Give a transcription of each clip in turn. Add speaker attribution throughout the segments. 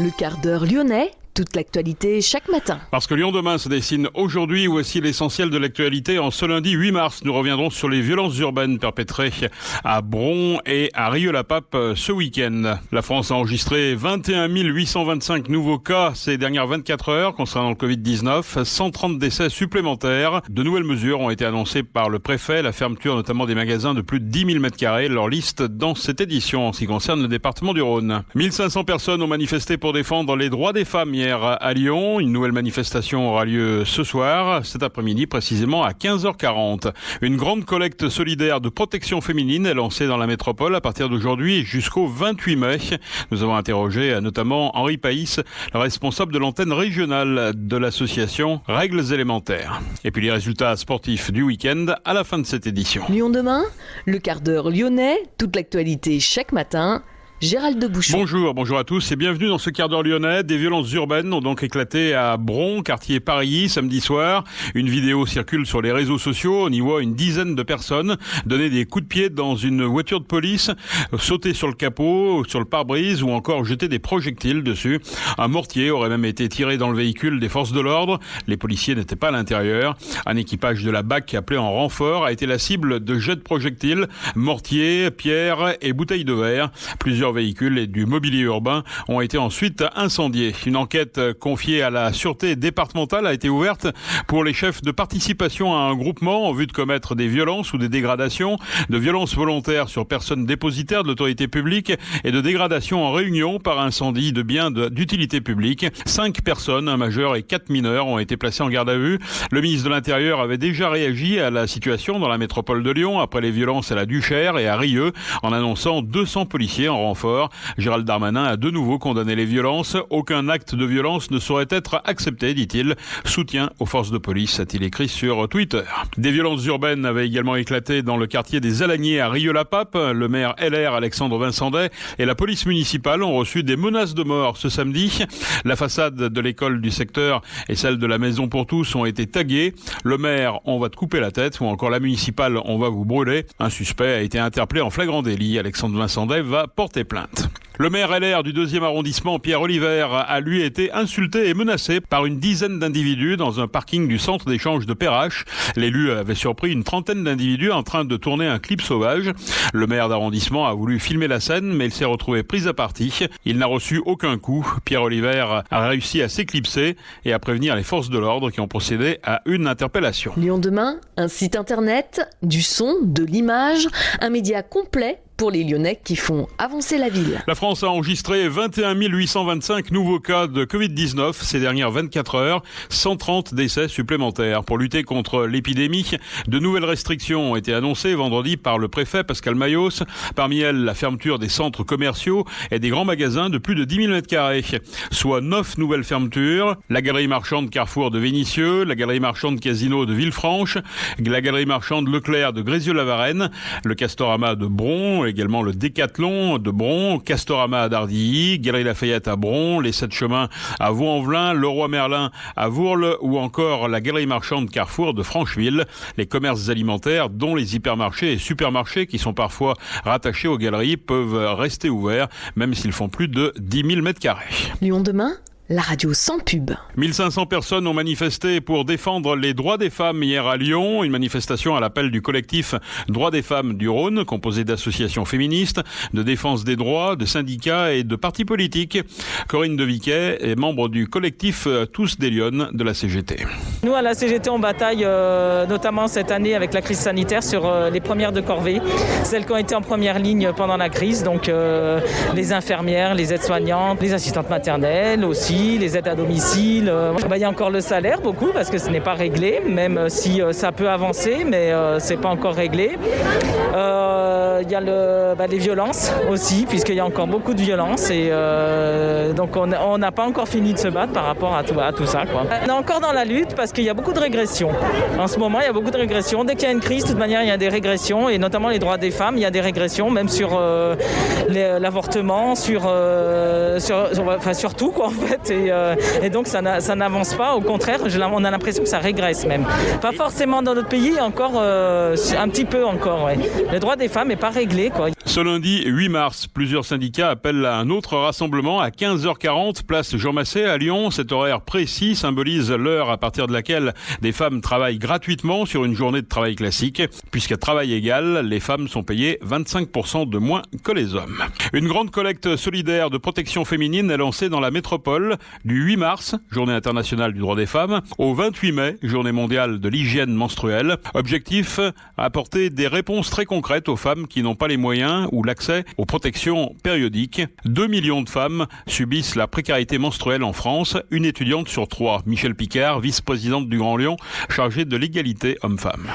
Speaker 1: Le quart d'heure lyonnais, toute l'actualité chaque matin.
Speaker 2: Parce que Lyon demain se dessine aujourd'hui, voici l'essentiel de l'actualité. En ce lundi 8 mars, nous reviendrons sur les violences urbaines perpétrées à Bron et à Rieux-la-Pape ce week-end. La France a enregistré 21 825 nouveaux cas ces dernières 24 heures concernant le Covid-19, 130 décès supplémentaires. De nouvelles mesures ont été annoncées par le préfet, la fermeture notamment des magasins de plus de 10 000 m². Leur liste dans cette édition en ce qui concerne le département du Rhône. 1500 personnes ont manifesté pour défendre les droits des femmes hier à Lyon. Une nouvelle manifestation aura lieu ce soir, cet après-midi précisément à 15h40. Une grande collecte solidaire de protection féminine est lancée dans la métropole à partir d'aujourd'hui jusqu'au 28 mai. Nous avons interrogé notamment Henri Païs, le responsable de l'antenne régionale de l'association Règles élémentaires. Et puis les résultats sportifs du week-end à la fin de cette édition.
Speaker 1: Lyon demain, le quart d'heure lyonnais, toute l'actualité chaque matin. Gérald de Bouchon.
Speaker 2: Bonjour à tous et bienvenue dans ce quart d'heure lyonnais. Des violences urbaines ont donc éclaté à Bron, quartier Paris, samedi soir. Une vidéo circule sur les réseaux sociaux. On y voit une dizaine de personnes donner des coups de pied dans une voiture de police, sauter sur le capot, sur le pare-brise ou encore jeter des projectiles dessus. Un mortier aurait même été tiré dans le véhicule des forces de l'ordre. Les policiers n'étaient pas à l'intérieur. Un équipage de la BAC appelé en renfort a été la cible de jets de projectiles, mortiers, pierres et bouteilles de verre. Plusieurs véhicules et du mobilier urbain ont été ensuite incendiés. Une enquête confiée à la sûreté départementale a été ouverte pour les chefs de participation à un groupement en vue de commettre des violences ou des dégradations, de violences volontaires sur personnes dépositaires de l'autorité publique et de dégradations en réunion par incendie de biens d'utilité publique. 5 personnes, un majeur et 4 mineurs, ont été placés en garde à vue. Le ministre de l'Intérieur avait déjà réagi à la situation dans la métropole de Lyon après les violences à la Duchère et à Rieux en annonçant 200 policiers en renfort. Gérald Darmanin a de nouveau condamné les violences. Aucun acte de violence ne saurait être accepté, dit-il. Soutien aux forces de police, a-t-il écrit sur Twitter. Des violences urbaines avaient également éclaté dans le quartier des Alagniers à Rieux-la-Pape. Le maire LR Alexandre Vincendet et la police municipale ont reçu des menaces de mort ce samedi. La façade de l'école du secteur et celle de la maison pour tous ont été taguées. Le maire, on va te couper la tête, ou encore la municipale, on va vous brûler. Un suspect a été interpellé en flagrant délit. Alexandre Vincendet va porter plainte. Le maire LR du 2e arrondissement, Pierre Oliver, a lui été insulté et menacé par une dizaine d'individus dans un parking du centre d'échange de Perrache. L'élu avait surpris une trentaine d'individus en train de tourner un clip sauvage. Le maire d'arrondissement a voulu filmer la scène, mais il s'est retrouvé pris à partie. Il n'a reçu aucun coup. Pierre Oliver a réussi à s'éclipser et à prévenir les forces de l'ordre qui ont procédé à une interpellation.
Speaker 1: Lyon demain, un site internet, du son, de l'image, un média complet pour les Lyonnais qui font avancer la ville.
Speaker 2: La France a enregistré 21 825 nouveaux cas de Covid-19 ces dernières 24 heures, 130 décès supplémentaires. Pour lutter contre l'épidémie, de nouvelles restrictions ont été annoncées vendredi par le préfet Pascal Mayos. Parmi elles, la fermeture des centres commerciaux et des grands magasins de plus de 10 000 m², soit 9 nouvelles fermetures. La galerie marchande Carrefour de Vénissieux, la galerie marchande Casino de Villefranche, la galerie marchande Leclerc de Grézieux-la-Varenne, le Castorama de Bron, également le Décathlon de Bron, Castorama à Dardilly, Galerie Lafayette à Bron, les 7 chemins à Vaux-en-Velin, Leroy Merlin à Vourles ou encore la galerie marchande Carrefour de Francheville. Les commerces alimentaires, dont les hypermarchés et supermarchés qui sont parfois rattachés aux galeries, peuvent rester ouverts même s'ils font plus de 10 000 m².
Speaker 1: Lyon demain, la radio sans pub.
Speaker 2: 1500 personnes ont manifesté pour défendre les droits des femmes hier à Lyon. Une manifestation à l'appel du collectif Droits des femmes du Rhône, composé d'associations féministes, de défense des droits, de syndicats et de partis politiques. Corinne Deviquet est membre du collectif Tous des Lyonnes de la CGT.
Speaker 3: Nous, à la CGT, on bataille notamment cette année avec la crise sanitaire sur les premières de corvée, celles qui ont été en première ligne pendant la crise, donc les infirmières, les aides-soignantes, les assistantes maternelles aussi, les aides à domicile. Il y a encore le salaire, beaucoup, parce que ce n'est pas réglé, même si ça peut avancer, mais c'est pas encore réglé. Il y a les violences aussi, puisqu'il y a encore beaucoup de violences, et donc on n'a pas encore fini de se battre par rapport à tout ça, quoi. On est encore dans la lutte parce qu'il y a beaucoup de régressions. En ce moment, il y a beaucoup de régressions. Dès qu'il y a une crise, de toute manière, il y a des régressions, et notamment les droits des femmes, il y a des régressions, même sur l'avortement, sur tout, quoi, en fait. Et donc ça n'avance pas, au contraire, on a l'impression que ça régresse même. Pas forcément dans notre pays, encore un petit peu encore, ouais. Le droit des femmes n'est pas régler, quoi.
Speaker 2: Ce lundi 8 mars, plusieurs syndicats appellent à un autre rassemblement à 15h40, place Jean Massé à Lyon. Cet horaire précis symbolise l'heure à partir de laquelle des femmes travaillent gratuitement sur une journée de travail classique. Puisqu'à travail égal, les femmes sont payées 25% de moins que les hommes. Une grande collecte solidaire de protection féminine est lancée dans la métropole du 8 mars, journée internationale du droit des femmes, au 28 mai, journée mondiale de l'hygiène menstruelle. Objectif, apporter des réponses très concrètes aux femmes qui n'ont pas les moyens ou l'accès aux protections périodiques. 2 millions de femmes subissent la précarité menstruelle en France, une étudiante sur 3. Michel Picard, vice-présidente du Grand Lyon, chargée de l'égalité homme-femme.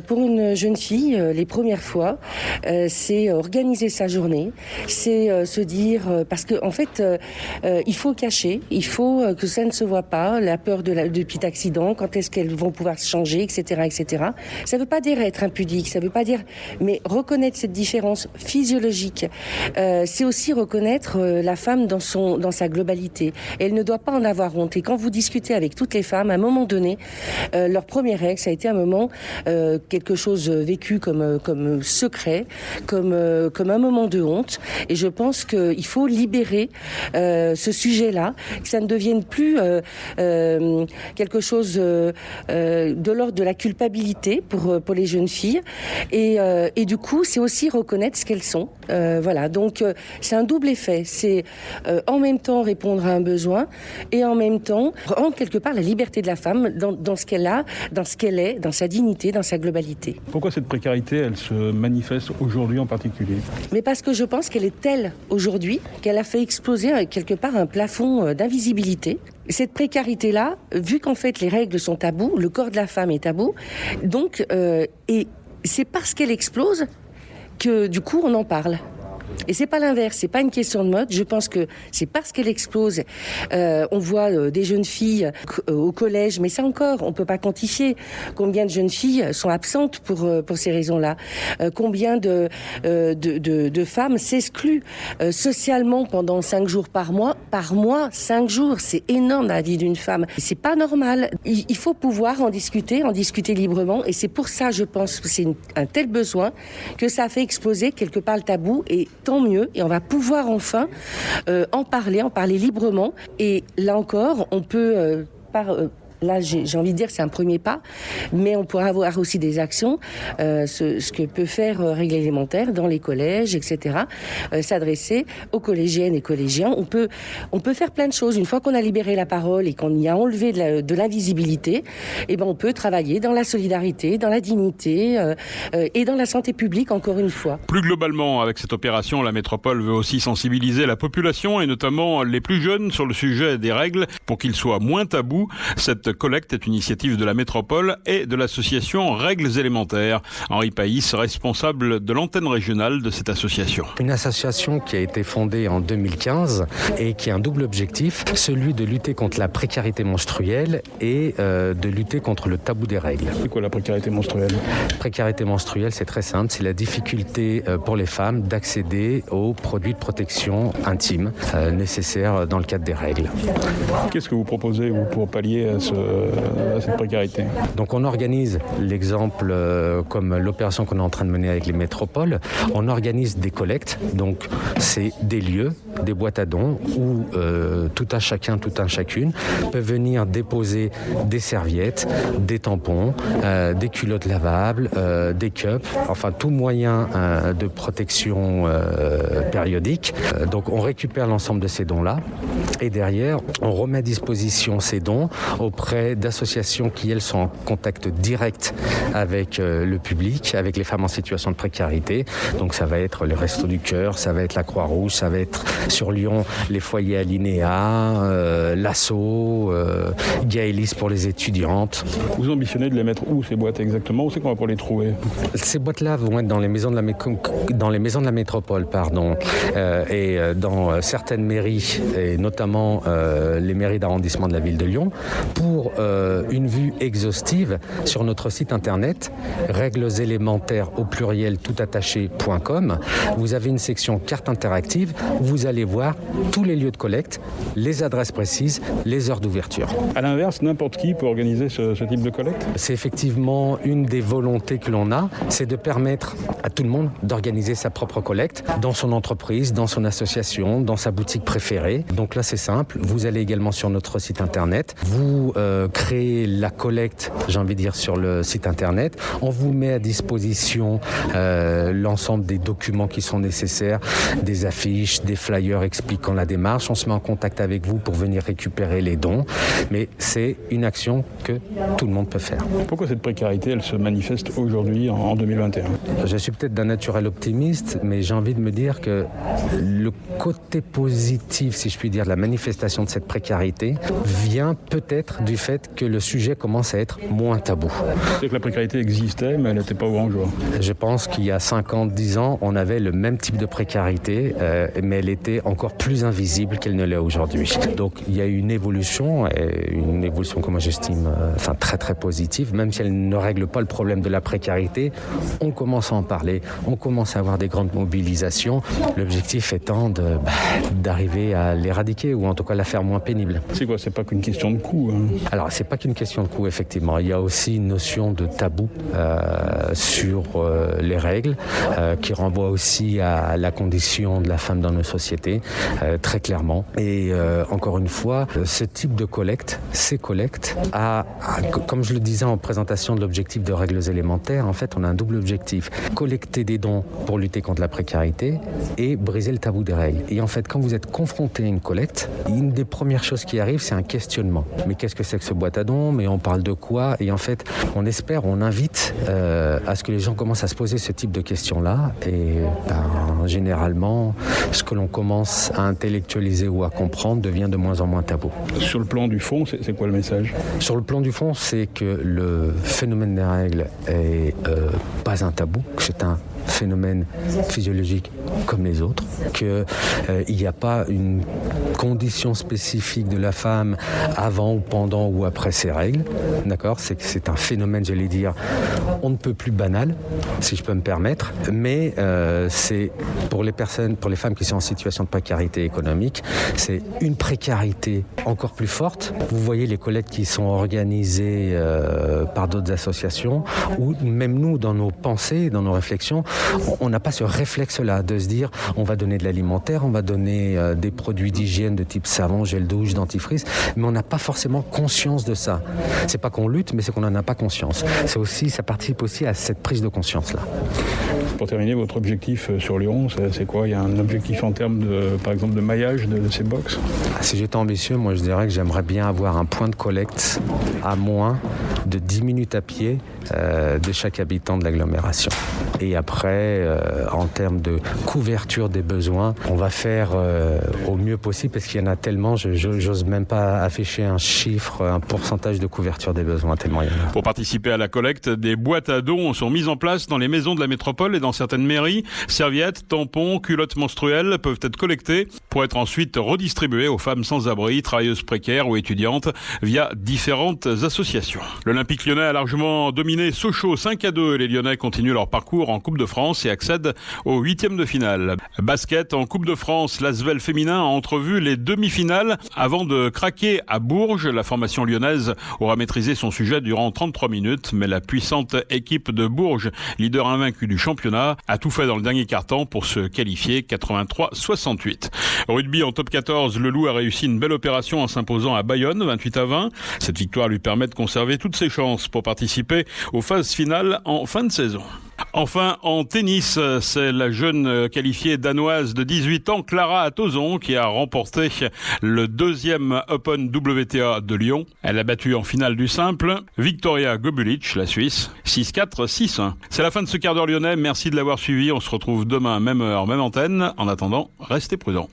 Speaker 4: Pour une jeune fille, les premières fois, c'est organiser sa journée, c'est se dire, parce qu'en fait, il faut cacher, il faut que ça ne se voit pas, la peur du petit accident, quand est-ce qu'elles vont pouvoir se changer, etc., etc. Ça ne veut pas dire être impudique, ça ne veut pas dire, mais reconnaître cette différence physiologique, c'est aussi reconnaître la femme dans sa globalité. Elle ne doit pas en avoir honte. Et quand vous discutez avec toutes les femmes, à un moment donné, leur première règle, ça a été un moment quelque chose vécu comme secret, comme un moment de honte. Et je pense qu'il faut libérer ce sujet-là, que ça ne devienne plus quelque chose de l'ordre de la culpabilité pour les jeunes filles. Et du coup, c'est aussi reconnaître ce qu'elles sont. Voilà. Donc, c'est un double effet. C'est en même temps répondre à un besoin et en même temps rendre quelque part la liberté de la femme dans ce qu'elle a, dans ce qu'elle est, dans sa dignité, dans sa globalité.
Speaker 5: Pourquoi cette précarité, elle se manifeste aujourd'hui en particulier ?
Speaker 4: Mais parce que je pense qu'elle est telle aujourd'hui qu'elle a fait exploser quelque part un plafond d'invisibilité. Cette précarité-là, vu qu'en fait les règles sont tabous, le corps de la femme est tabou, donc et c'est parce qu'elle explose que du coup on en parle. Et c'est pas l'inverse, c'est pas une question de mode. Je pense que c'est parce qu'elle explose. On voit des jeunes filles au collège, mais ça encore, on peut pas quantifier combien de jeunes filles sont absentes pour ces raisons-là. Combien de femmes s'excluent socialement pendant 5 jours par mois. Par mois, 5 jours, c'est énorme dans la vie d'une femme. C'est pas normal. Il faut pouvoir en discuter librement. Et c'est pour ça, je pense, que c'est un tel besoin que ça a fait exploser quelque part le tabou. Et tant mieux, et on va pouvoir enfin en parler librement. Et là encore, on peut là, j'ai envie de dire que c'est un premier pas, mais on pourra avoir aussi des actions, ce que peut faire Règles élémentaires dans les collèges, etc. S'adresser aux collégiennes et collégiens. On peut faire plein de choses. Une fois qu'on a libéré la parole et qu'on y a enlevé de l'invisibilité, eh ben on peut travailler dans la solidarité, dans la dignité et dans la santé publique, encore une fois.
Speaker 2: Plus globalement, avec cette opération, la métropole veut aussi sensibiliser la population et notamment les plus jeunes sur le sujet des règles pour qu'ils soient moins tabous. Cette collecte est une initiative de la métropole et de l'association Règles élémentaires. Henri Païs, responsable de l'antenne régionale de cette association.
Speaker 6: Une association qui a été fondée en 2015 et qui a un double objectif, celui de lutter contre la précarité menstruelle et de lutter contre le tabou des règles.
Speaker 5: C'est quoi la précarité menstruelle ?
Speaker 6: Précarité menstruelle, c'est très simple, c'est la difficulté pour les femmes d'accéder aux produits de protection intime nécessaires dans le cadre des règles.
Speaker 5: Qu'est-ce que vous proposez pour pallier à cette précarité ?
Speaker 6: Donc on organise l'exemple comme l'opération qu'on est en train de mener avec les métropoles. On organise des collectes, donc c'est des lieux, des boîtes à dons où tout un chacun, tout un chacune peut venir déposer des serviettes, des tampons, des culottes lavables, des cups, enfin tout moyen de protection périodique. Donc on récupère l'ensemble de ces dons-là et derrière on remet à disposition ces dons auprès d'associations qui, elles, sont en contact direct avec le public, avec les femmes en situation de précarité. Donc ça va être les Restos du Cœur, ça va être la Croix-Rouge, ça va être sur Lyon les foyers Alinéa, l'Asso, Gaëlis pour les étudiantes.
Speaker 5: Vous ambitionnez de les mettre où ces boîtes exactement ? Où c'est qu'on va pour les trouver ?
Speaker 6: Ces boîtes-là vont être dans les maisons de la métropole, et dans certaines mairies, et notamment les mairies d'arrondissement de la ville de Lyon, pour pour une vue exhaustive sur notre site internet règlesélémentaires au pluriel toutattaché.com. Vous avez une section carte interactive où vous allez voir tous les lieux de collecte, les adresses précises, les heures d'ouverture.
Speaker 5: À l'inverse, n'importe qui peut organiser ce type de collecte?
Speaker 6: C'est effectivement une des volontés que l'on a, c'est de permettre à tout le monde d'organiser sa propre collecte dans son entreprise, dans son association, dans sa boutique préférée. Donc là, c'est simple. Vous allez également sur notre site internet. Vous créez la collecte, j'ai envie de dire, sur le site internet. On vous met à disposition l'ensemble des documents qui sont nécessaires, des affiches, des flyers expliquant la démarche. On se met en contact avec vous pour venir récupérer les dons. Mais c'est une action que tout le monde peut faire.
Speaker 5: Pourquoi cette précarité, elle se manifeste aujourd'hui en 2021?
Speaker 6: Je suis peut-être d'un naturel optimiste, mais j'ai envie de me dire que le côté positif, si je puis dire, de la manifestation de cette précarité vient peut-être du fait que le sujet commence à être moins tabou.
Speaker 5: C'est que la précarité existait, mais elle n'était pas au grand jour.
Speaker 6: Je pense qu'il y a 50, 10 ans, on avait le même type de précarité, mais elle était encore plus invisible qu'elle ne l'est aujourd'hui. Donc il y a eu une évolution que moi j'estime très très positive, même si elle ne règle pas le problème de la précarité. On commence à en parler, on commence à avoir des grandes mobilisations, l'objectif étant d'arriver à l'éradiquer ou en tout cas la faire moins pénible.
Speaker 5: C'est quoi? C'est pas qu'une question de coût, hein?
Speaker 6: Alors c'est pas qu'une question de coût, effectivement. Il y a aussi une notion de tabou sur les règles qui renvoie aussi à la condition de la femme dans nos sociétés, très clairement. Et encore une fois, ce type de collecte, ces collectes, comme je le disais en présentation de l'objectif de règles élémentaires, en fait, on a un double objectif. Collecter des dons pour lutter contre la précarité et briser le tabou des règles. Et en fait, quand vous êtes confronté à une collecte, une des premières choses qui arrive, c'est un questionnement. Mais qu'est-ce que c'est que ce boîte à dons? Mais on parle de quoi? Et en fait, on invite à ce que les gens commencent à se poser ce type de questions-là. Et généralement, ce que l'on commence à intellectualiser ou à comprendre devient de moins en moins tabou.
Speaker 5: Sur le plan du fond, c'est quoi le message?
Speaker 6: Sur le plan du fond, c'est que le phénomène des règles est pas un tabou, que c'est un phénomène physiologique comme les autres, qu'il n'y a pas une condition spécifique de la femme avant ou pendant ou après ses règles, d'accord? C'est un phénomène, j'allais dire, on ne peut plus banal, si je peux me permettre, mais c'est pour les femmes qui sont en situation de précarité économique, c'est une précarité encore plus forte. Vous voyez les collectes qui sont organisées par d'autres associations, ou même nous, dans nos pensées, dans nos réflexions, on n'a pas ce réflexe-là de se dire on va donner de l'alimentaire, on va donner des produits d'hygiène de type savon, gel douche, dentifrice, mais on n'a pas forcément conscience de ça. C'est pas qu'on lutte, mais c'est qu'on n'en a pas conscience. Ça participe aussi à cette prise de conscience-là.
Speaker 5: Pour terminer, votre objectif sur Lyon, c'est quoi? Il y a un objectif en termes par exemple, de maillage de ces box?
Speaker 6: Si j'étais ambitieux, moi je dirais que j'aimerais bien avoir un point de collecte à moins de 10 minutes à pied de chaque habitant de l'agglomération. Et après, en termes de couverture des besoins, on va faire au mieux possible parce qu'il y en a tellement, j'ose même pas afficher un chiffre, un pourcentage de couverture des besoins, tellement il y en a.
Speaker 2: Pour participer à la collecte, des boîtes à dons sont mises en place dans les maisons de la métropole et dans certaines mairies. Serviettes, tampons, culottes menstruelles peuvent être collectées pour être ensuite redistribuées aux femmes sans abri, travailleuses précaires ou étudiantes via différentes associations. L'Olympique lyonnais a largement dominé Sochaux 5-2. Les Lyonnais continuent leur parcours en Coupe de France et accèdent aux 8e de finale. Basket en Coupe de France, l'Asvel féminin a entrevu les demi-finales avant de craquer à Bourges. La formation lyonnaise aura maîtrisé son sujet durant 33 minutes, mais la puissante équipe de Bourges, leader invaincu du championnat, a tout fait dans le dernier quart-temps pour se qualifier 83-68. Rugby en top 14, le Loup a réussi une belle opération en s'imposant à Bayonne 28-20. Cette victoire lui permet de conserver toutes ses chances pour participer aux phases finales en fin de saison. Enfin, en tennis, c'est la jeune qualifiée danoise de 18 ans, Clara Atozon, qui a remporté le 2e Open WTA de Lyon. Elle a battu en finale du simple Victoria Gobulic, la Suisse, 6-4, 6-1. C'est la fin de ce quart d'heure lyonnais. Merci de l'avoir suivi. On se retrouve demain, même heure, même antenne. En attendant, restez prudents.